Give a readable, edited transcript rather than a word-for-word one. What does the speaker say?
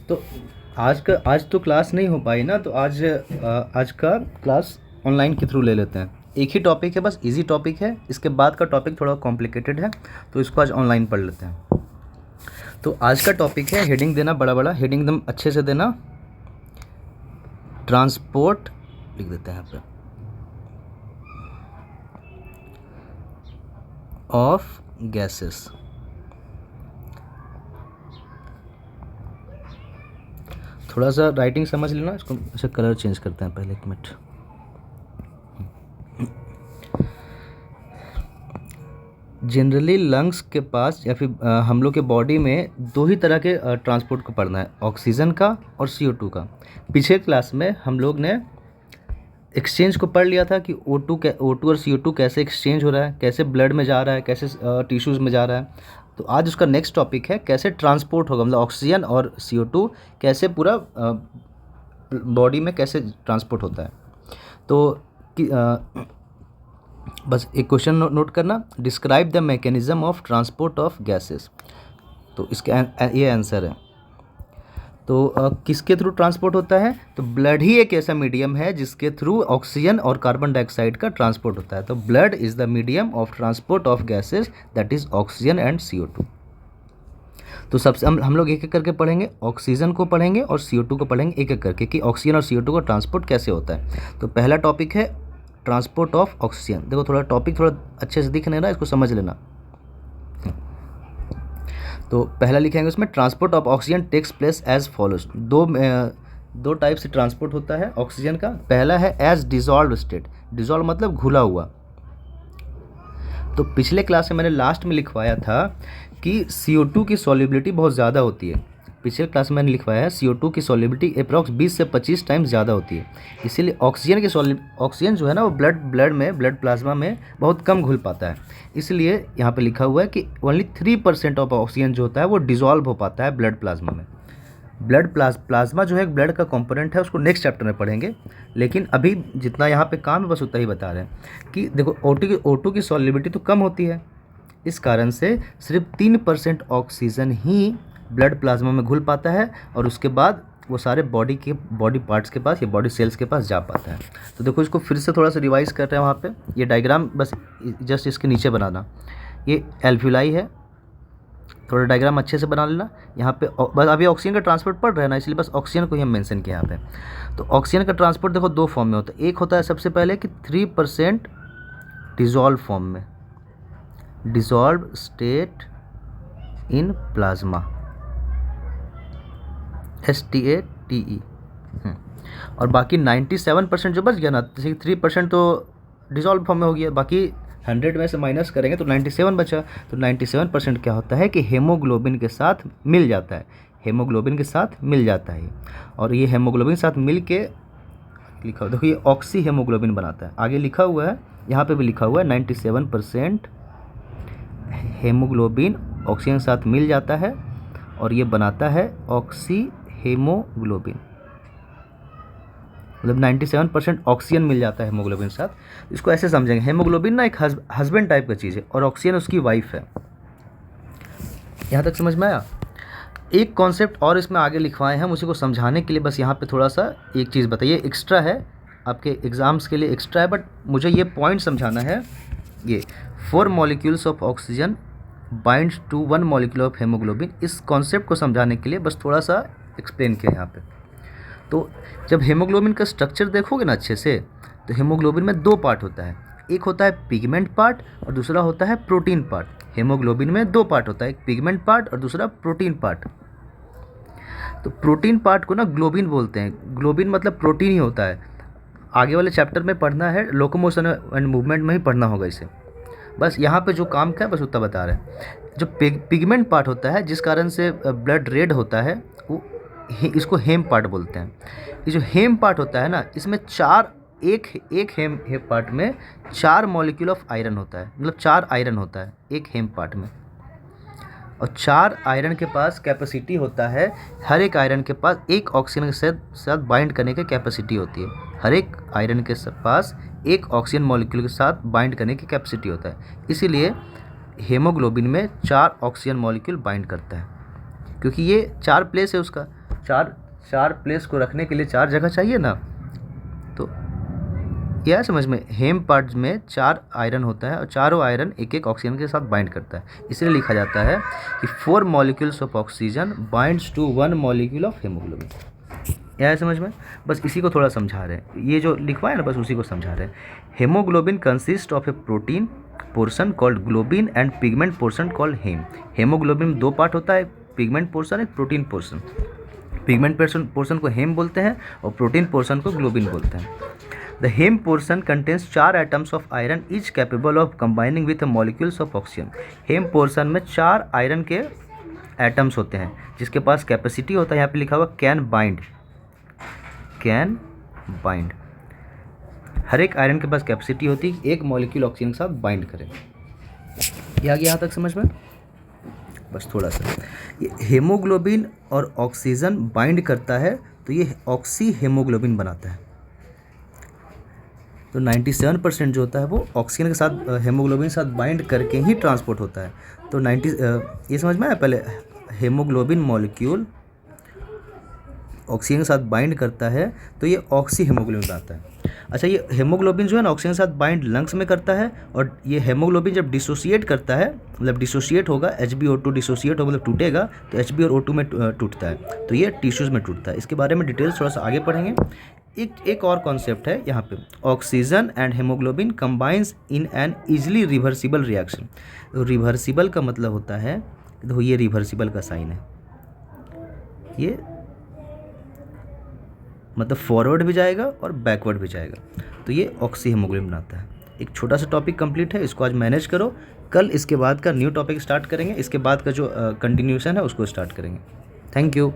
तो आज तो क्लास नहीं हो पाई ना, तो आज का क्लास ऑनलाइन के थ्रू ले लेते हैं। एक ही टॉपिक है, बस इजी टॉपिक है। इसके बाद का टॉपिक थोड़ा कॉम्प्लिकेटेड है, तो इसको आज ऑनलाइन पढ़ लेते हैं। तो आज का टॉपिक है, हेडिंग देना बड़ा बड़ा, हेडिंग एकदम अच्छे से देना। ट्रांसपोर्ट लिख देते हैं यहाँ पे, ऑफ गैसेस। थोड़ा सा राइटिंग समझ लेना, इसको ऐसे कलर चेंज करते हैं पहले, एक मिनट। जनरली लंग्स के पास या फिर हम लोग के बॉडी में दो ही तरह के ट्रांसपोर्ट को पढ़ना है, ऑक्सीजन का और CO2 का। पिछले क्लास में हम लोग ने एक्सचेंज को पढ़ लिया था कि O2 और CO2 कैसे एक्सचेंज हो रहा है, कैसे ब्लड में जा रहा है, कैसे टिश्यूज़ में जा रहा है। तो आज उसका नेक्स्ट टॉपिक है कैसे ट्रांसपोर्ट होगा, मतलब ऑक्सीजन और CO2 कैसे पूरा बॉडी में कैसे ट्रांसपोर्ट होता है। तो बस एक क्वेश्चन नोट करना, describe the mechanism of transport of gases. तो इसका ये आंसर है। तो किसके थ्रू ट्रांसपोर्ट होता है? तो ब्लड ही एक ऐसा मीडियम है जिसके थ्रू ऑक्सीजन और कार्बन डाइऑक्साइड का ट्रांसपोर्ट होता है। तो blood is the medium of transport of gases, that is oxygen and CO2। तो सबसे हम लोग एक एक करके पढ़ेंगे, ऑक्सीजन को पढ़ेंगे और CO2 को पढ़ेंगे एक एक करके कि ऑक्सीजन और CO2 का ट्रांसपोर्ट कैसे होता है। तो पहला टॉपिक है ट्रांसपोर्ट ऑफ ऑक्सीजन। देखो थोड़ा टॉपिक थोड़ा अच्छे से दिख नहीं रहा, इसको समझ लेना। तो पहला लिखेंगे उसमें, transport of oxygen takes place as follows. दो टाइप से ट्रांसपोर्ट होता है ऑक्सीजन का। पहला है एज डिजॉल्व स्टेट, डिजॉल्व मतलब घुला हुआ। तो पिछले क्लास में मैंने लास्ट में लिखवाया था कि CO2 की सॉल्युबिलिटी बहुत ज़्यादा होती है। पिछले क्लास में मैंने लिखवाया है CO2 की सॉल्युबिलिटी अप्रॉक्स 20 से 25 टाइम्स ज़्यादा होती है। इसीलिए ऑक्सीजन जो है ना, वो ब्लड प्लाज्मा में बहुत कम घुल पाता है। इसलिए यहाँ पे लिखा हुआ है कि ओनली 3% ऑफ ऑक्सीजन जो होता है वो डिजॉल्व हो पाता है ब्लड प्लाज्मा में। प्लाज्मा जो है ब्लड का कंपोनेंट है, उसको नेक्स्ट चैप्टर में पढ़ेंगे। लेकिन अभी जितना यहाँ पे काम है बस उतना ही बता रहे हैं कि देखो O2 की सॉल्युबिलिटी तो कम होती है, इस कारण से सिर्फ 3% ऑक्सीजन ही ब्लड प्लाज्मा में घुल पाता है और उसके बाद वो सारे बॉडी पार्ट्स के पास या बॉडी सेल्स के पास जा पाता है। तो देखो इसको फिर से थोड़ा सा रिवाइज कर रहे हैं। वहाँ पे ये डायग्राम बस जस्ट इसके नीचे बनाना। ये एल्फ्यूलाई है, थोड़ा डायग्राम अच्छे से बना लेना। यहाँ पे बस अभी ऑक्सीजन का ट्रांसपोर्ट पढ़ रहे हैं ना, इसलिए बस ऑक्सीजन को ही हम मेंशन किया यहाँ पे। तो ऑक्सीजन का ट्रांसपोर्ट देखो दो फॉर्म में होता है। एक होता है सबसे पहले कि 3% डिजॉल्व फॉर्म में, dissolve state in plasma, STATE। और बाकी 97% जो बच गया ना, जैसे 3% तो डिजॉल्व फॉर्म में हो गया, बाकी 100 में से माइनस करेंगे तो 97 बचा। तो 97% क्या होता है कि हेमोग्लोबिन के साथ मिल जाता है, हेमोग्लोबिन के साथ मिल जाता है। और ये हेमोग्लोबिन के साथ मिल के लिखा हुआ देखो, ये ऑक्सी हेमोग्लोबिन बनाता है। आगे लिखा हुआ है, यहाँ पे भी लिखा हुआ है 97% हेमोग्लोबिन ऑक्सीजन के साथ मिल जाता है और ये बनाता है ऑक्सी हेमोग्लोबिन। मतलब 97% ऑक्सीजन मिल जाता है हेमोग्लोबिन के साथ। इसको ऐसे समझेंगे, हेमोग्लोबिन ना एक हस्बैंड टाइप का चीज़ है और ऑक्सीजन उसकी वाइफ है। यहाँ तक समझ में आया? एक कॉन्सेप्ट और इसमें आगे लिखवाए हैं उसी को समझाने के लिए, बस यहाँ पे थोड़ा सा एक चीज़ बताइए, एक्स्ट्रा है आपके एग्जाम्स के लिए, एक्स्ट्रा है, बट मुझे ये पॉइंट समझाना है। ये 4 molecules of oxygen binds to 1 molecule of haemoglobin. इस कॉन्सेप्ट को समझाने के लिए बस थोड़ा सा एक्सप्लेन किया यहाँ पे। तो जब हेमोग्लोबिन का स्ट्रक्चर देखोगे ना अच्छे से, तो हेमोग्लोबिन में 2 पार्ट होता है, एक होता है पिगमेंट पार्ट और दूसरा होता है प्रोटीन पार्ट। हेमोग्लोबिन में 2 पार्ट होता है, एक पिगमेंट पार्ट और दूसरा प्रोटीन पार्ट। तो प्रोटीन पार्ट को ना ग्लोबिन बोलते हैं। ग्लोबिन मतलब प्रोटीन ही होता है। आगे वाले चैप्टर में पढ़ना है, लोकोमोशन एंड मूवमेंट में ही पढ़ना होगा इसे। बस यहाँ पे जो काम का है बस उतना बता रहे हैं। जो पिगमेंट पार्ट होता है जिस कारण से ब्लड रेड होता है, वो इसको हेम पार्ट बोलते हैं। ये जो हेम पार्ट होता है ना, इसमें एक हेम पार्ट में 4 मॉलिक्यूल ऑफ आयरन होता है, मतलब 4 आयरन होता है एक हेम पार्ट में। और 4 आयरन के पास कैपेसिटी होता है, हर एक आयरन के पास एक ऑक्सीजन के साथ बाइंड करने की कैपेसिटी होती है। हर एक आयरन के पास एक ऑक्सीजन मॉलिक्यूल के साथ बाइंड करने की कैपेसिटी होता है। इसीलिए हेमोग्लोबिन में 4 ऑक्सीजन मॉलिक्यूल बाइंड करता है। क्योंकि ये 4 प्लेस है उसका, चार प्लेस को रखने के लिए 4 जगह चाहिए ना। तो यह समझ में, हेम पार्ट में 4 आयरन होता है और चारों आयरन एक एक ऑक्सीजन के साथ बाइंड करता है, इसलिए लिखा जाता है कि 4 molecules of oxygen binds to 1 molecule of haemoglobin. यह है समझ में, बस इसी को थोड़ा समझा रहे हैं, ये जो लिखवा है ना बस उसी को समझा रहे हैं। Haemoglobin consist of a protein portion called globin and pigment portion called haem. Haemoglobin में 2 पार्ट होता है, पिगमेंट पोर्शन, एक प्रोटीन पोर्शन। पिगमेंट पोर्शन को हेम बोलते हैं और प्रोटीन पोर्शन को ग्लोबिन बोलते हैं। The haem portion contains 4 atoms of iron each capable of combining with molecules of oxygen. Haem portion में 4 आयरन के एटम्स होते हैं जिसके पास कैपेसिटी होता है, यहाँ पे लिखा हुआ कैन बाइंड। हर एक आयरन के पास कैपेसिटी होती है एक मॉलिक्यूल ऑक्सीजन के साथ बाइंड करें। ये आ गया यहाँ तक समझ में, बस थोड़ा सा। ये हेमोग्लोबिन और ऑक्सीजन बाइंड करता है तो ये ऑक्सी हेमोग्लोबिन बनाता है। तो 97% जो होता है वो ऑक्सीजन के साथ हेमोग्लोबिन के साथ बाइंड करके ही ट्रांसपोर्ट होता है। तो ये समझ में आया, पहले हेमोग्लोबिन मॉलिक्यूल ऑक्सीजन के साथ बाइंड करता है तो ये ऑक्सी हेमोग्लोबिन बनाता है। अच्छा, ये हेमोग्लोबिन जो है ना ऑक्सीजन के साथ बाइंड लंग्स में करता है, और ये हेमोग्लोबिन जब डिसोसिएट करता है, मतलब डिसोसिएट होगा, HbO2 डिसोसिएट होगा मतलब टूटेगा, तो Hb और O2 में टूटता है, तो ये टिश्यूज़ में टूटता है। इसके बारे में डिटेल्स थोड़ा सा आगे पढ़ेंगे। एक और कॉन्सेप्ट है यहाँ पे, oxygen and haemoglobin combines in an easily reversible reaction. Reversible का मतलब होता है, तो ये रिवर्सिबल का साइन है, ये मतलब फॉरवर्ड भी जाएगा और बैकवर्ड भी जाएगा, तो ये ऑक्सी हेमोग्लोबिन बनाता है। एक छोटा सा टॉपिक कंप्लीट है, इसको आज मैनेज करो, कल इसके बाद का न्यू टॉपिक स्टार्ट करेंगे, इसके बाद का जो कंटिन्यूशन है उसको स्टार्ट करेंगे। Thank you.